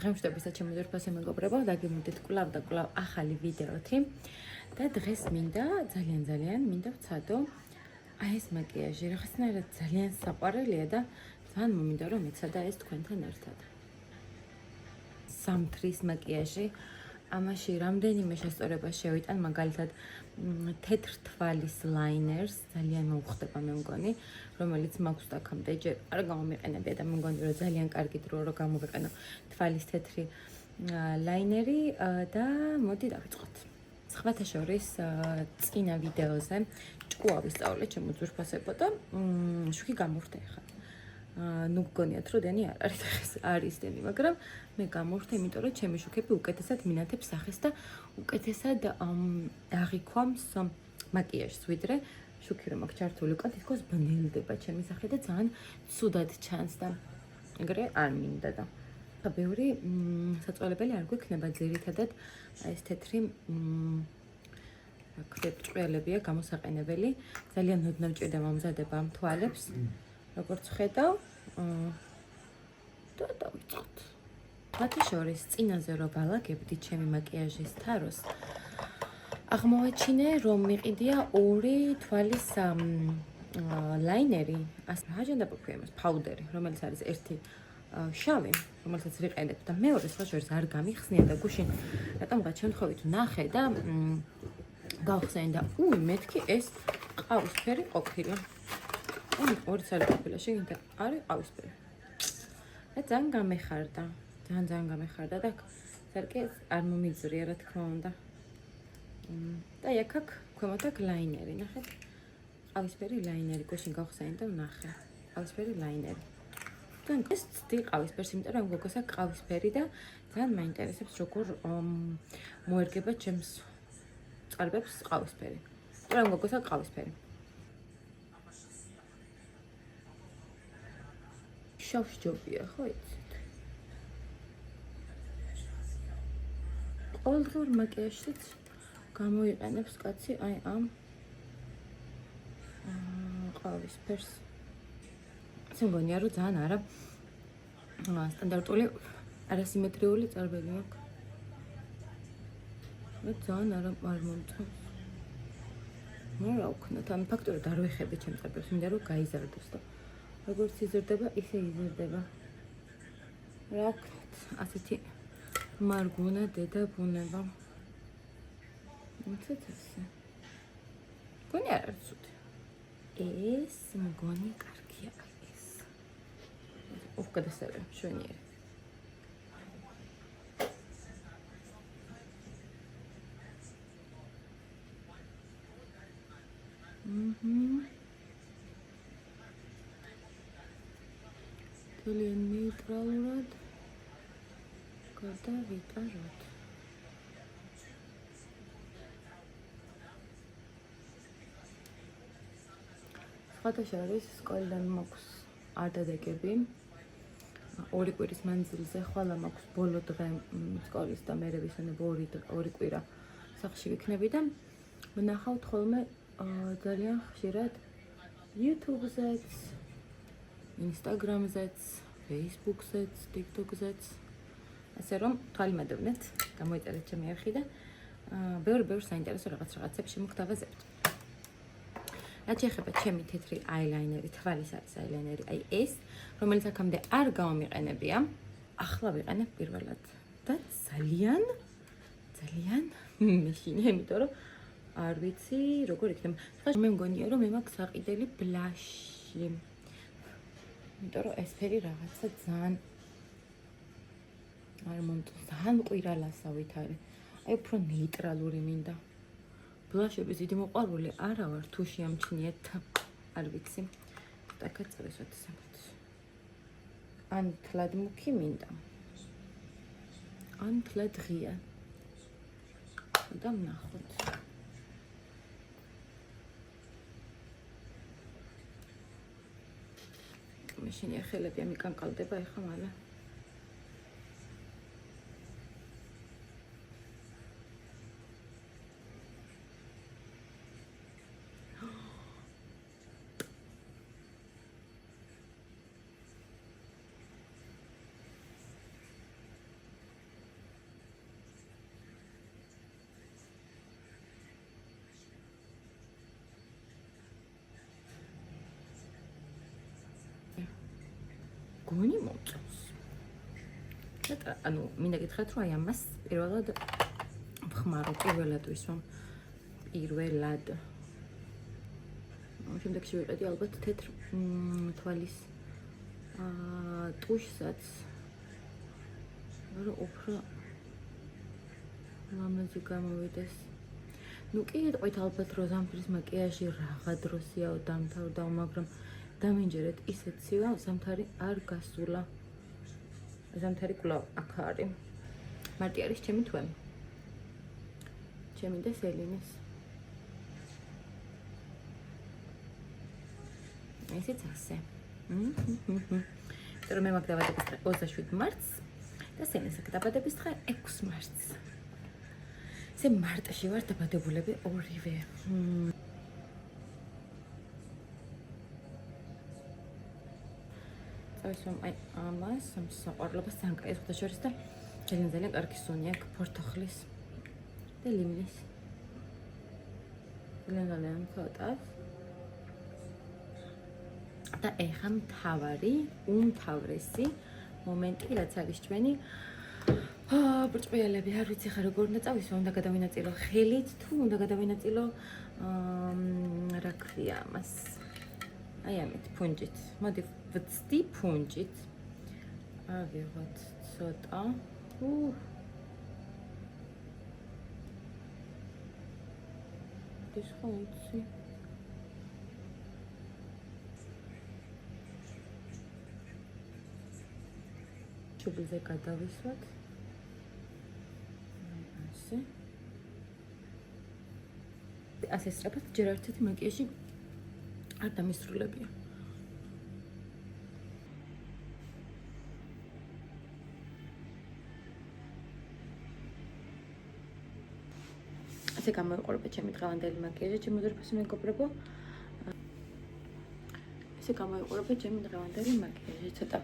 დღემშვიდობისა ჩემი ძვირფასი მეგობრებო, დაგემოდით კვლავ და კვლავ ახალი ვიდეოთი და დღეს მინდა ძალიან მინდა ვცადო აი ეს მაკიაჟი, რაღაცნაირად ძალიან საყვარელია და ძალიან მომინდა რომ ეცადა ეს თქვენთან ერთად. სამთრის მაკიაჟი, ამაში რამდენიმე შესწორება შევიტან, მაგალითად თეთრ თვალის ლაინერს ძალიან მოუხდება მე მგონი, რომელიც მაქვს აქამდე ჯერ არ გამომიყენებია და მე მგონი რომ ძალიან კარგი დრო რომ გამოვიყენო თვალის თეთრი ლაინერი და მოდი დავიწყოთ. სხვათა შორის წინა ვიდეოზე ჭკუა ვისწავლე ჩემო ძვირფასებო და შუქი გამოვხდა ახლა. ნუ გგონიათ რომ დენი არ არის დენი, მაგრამ მე გამოვხდა, იმიტომ რომ ჩემი შუქები უკეთესად მინათებს სახეს და უკეთესად აღიქვამს მაკიაჟს, ვიდრე შუქი რომ აქვს ჩართული უკან, თითქოს ბნელდება ჩემი სახე და ძალიან ცუდად ჩანს და ეგრე არ მინდა და ბევრი საწვალებელი არ გვექნება ძირითადად ეს თეთრი ჭყიალებია გამოსაყენებელი, ძალიან ოდნავ ჭირდა მომზადება ამ თვალებს, როგორც ხედავ და დავიწყოთ. სხვათა შორის წინაზე რო ვალაგებდი ჩემი მაკიაჟის თაროს, აღმოვაჩინე რომ მიყიდია ორი თვალის ლაინერი, აჯანდა პოქია იმას ფაუდერი, რომელიც არის ერთი შავი, რომელსაც ვიყენებ და მეორე სხვა შორის არ გამიხსნია და გუშინ რატომღაც შემთხვევით ვნახე და გავხსენე და მეთქი ეს ყავისფერი ყოფილა. ორი ცალი ყოფილა, შეგინდა არის ყავისფერი. და ძალიან გამეხარდა, ძალიან გამეხარდა და ზარკე არ მომიძვრია რა თქმა უნდა. და აქ ქვემოთ აქ ლაინერი, ნახეთ. ყავისფერი ლაინერი გუშინ გავხსენე და ვნახე. ყავისფერი ლაინერი. და ეს ცდი ყავისფერს, იმიტომ რომ გოგოს აქვს ყავისფერი და ძალიან მაინტერესებს როგორ მოერგება ჩემს წყარბებს ყავისფერი. მაგრამ გოგოს აქვს ყავისფერი. შავშჯობია, ხო იცით? ყოველდღიურ მაკიაჟშიც გამოიყენებს კაცი აი ამ ყავისფერს. ეს მგონია რომ ძალიან არა სტანდარტული არასიმეტრიული წარბები აქვს. მე ძალიან არ მომწონს. მე რა ვქნათ, ამ ფაქტორად არ ვეხები ჩემს წარბებს, მინდა რომ გაიზარდოს და როგორც იზრდება, ისე იზრდება. რა ვქნათ, ასეთი მარგუნა დედა ბუნება. მოცეთ ასე. მგონი არ არის ცუდი. ეს მგონი კარგია ეს. გადასწრება, შვენიერი. ძალიან ნეიტრალურად გადავიტაროთ. სხვათა შორის სკოლიდან მაქვს ადადეკები. ორი კვირის მანძილზე ხვალა მაქვს ბოლო დღე სკოლის და მერე ვისვენებ ორი კვირა სახლში ვიქნები და ვნახავთ ხოლმე ძალიან ხშირად YouTube-ზეც, Instagram-ზეც, Facebook-ზეც, TikTok-ზეც. ასე რომ თვალიმადოვნეთ, გამოიწერეთ ჩემი არხი და ბევრი საინტერესო რაღაცებს შემოგთავაზებთ. რაც შეეხება ჩემი თეთრი აილაინერი, თვალის არის აილაინერი, აი ეს, რომელიც აქამდე არ გამომიყენებია, ახლა ვიყენებ პირველად და ძალიან მეშინია, იმიტომ რომ არ ვიცი როგორ იქნება. მე მგონია რომ მე მაქვს საყიდელი ბლაში. იმიტომ რომ ეს ფერი რაღაცა ძალიან არ მომწონს, ძალიან მყირალასავით არის. აი უფრო ნეიტრალური მინდა. ბლაშების დიდი მოყვარული არა ვარ, თუ შეამჩნიეთ, არ ვიცი. ტაკა წრესოთ სამოთ. ან თლად მუქი მინდა. ან თლად ღია. და ვნახოთ. მეშინია ხელები ამიკან ყალდება ეხა მალა. მგონი მომწონს. და ანუ მინდა გითხრათ რომ აი ამას პირველად ვხმარო პირველად ვისვამ პირველად. შემდეგში ვიყიდი ალბათ თეთრ თვალის ტუშსაც. რომ უფრო ლამაზი გამოვიდეს. ნუ კი ეტყვით ალბათ რომ ზამთრის მაკიაჟი რაღა დროსიაო დამთავრდა, მაგრამ დამინჯერეთ ისეთ ცივა, ზამთარი არ გასულა. ზამთარი კვლავ აქ არის. მარტი არის ჩემი თვე. ჩემი და სელინის. ესეც ასე. რომ მე მაგ დაბადების დღე 27 მარტს და სელის აქ დაბადების დღე 6 მარტს. ზე მარტში ვარ დაბადებულები ორივე. წავისვამ აი ამას სამსაყვარლობას ძალიან კაი ხუთაშორის და ძალიან კარგი სუნი აქვს ფორთოხლის და ლიმნის. ძალიან ცოტას. და ეხა მთავარი, უმთავრესი მომენტი, რაც არის ჩვენი ბრჭყალები. არ ვიცი ხა როგორ უნდა წავისვა, უნდა გადავინაწილო ხელით თუ უნდა გადავინაწილო რა ქვია ამას. აი ამით ფუნჯით. მოდი ვწდი ფუნჯით. ავიღოთ ცოტა. ეს ხო იცი. ჩუბილზე გადავისვათ. ასე სწრაფად ჯერ ერთ-ერთი მაკიაჟი არ დამისრულებია. ასე გამოიყურება ჩემი დღევანდელი მაკიაჟი, ჩემი უძვირფასი მეგობრებო. ესე გამოიყურება ჩემი დღევანდელი მაკიაჟი, ცოტა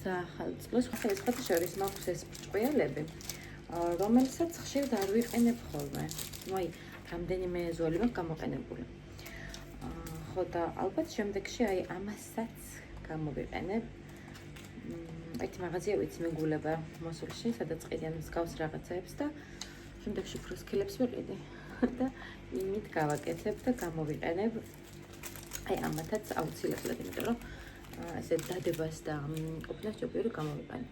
საახალწლოს ხალხთა შორის მაქვს ეს ბრჭყალები, რომელსაც ხშირად არ ვიყენებ ხოლმე. აი რამდენიმე ზოლი მაქვს გამოყენებული. ხო და ალბათ შემდეგში აი ამასაც გამოვიყენებ. ერთი მაღაზია ვიცი მეგულება მოსულში, სადაც ყიდიან მსგავს რაღაცებს და შემდეგში ფროსკილებს ვიყიდი და იმით გავაკეთებ და გამოვიყენებ. აი ამათაც აუცილებლად, იმიტომ რომ ესე დადებას და ყოფნას ჯობია რომ გამოვიყენებ.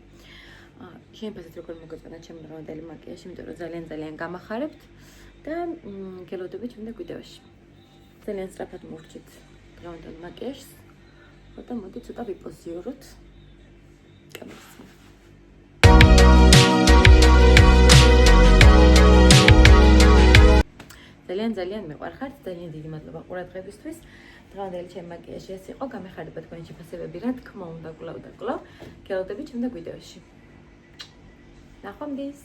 შემდეგაც როგორ მოგეწონა ჩემი დღევანდელი მაკიაჟი, იმიტომ რომ ძალიან გამახარებთ და გელოდებით შემდეგ ვიდეოში. ძალიან სწრაფად მოვჭით დღევანდელ მაკიაჟს. და მოდი ცოტა ვიპოზიოროთ კამერას. ძალიან მიყვარხართ, ძალიან დიდი მადლობა ყურადღებისთვის. დღევანდელი ჩემი მაკიაჟი ეს იყო. გამეხარება თქვენი შეფასებები, რა თქმა უნდა, კვლავ. გელოდებით შემდეგ ვიდეოში. ნახვამდის.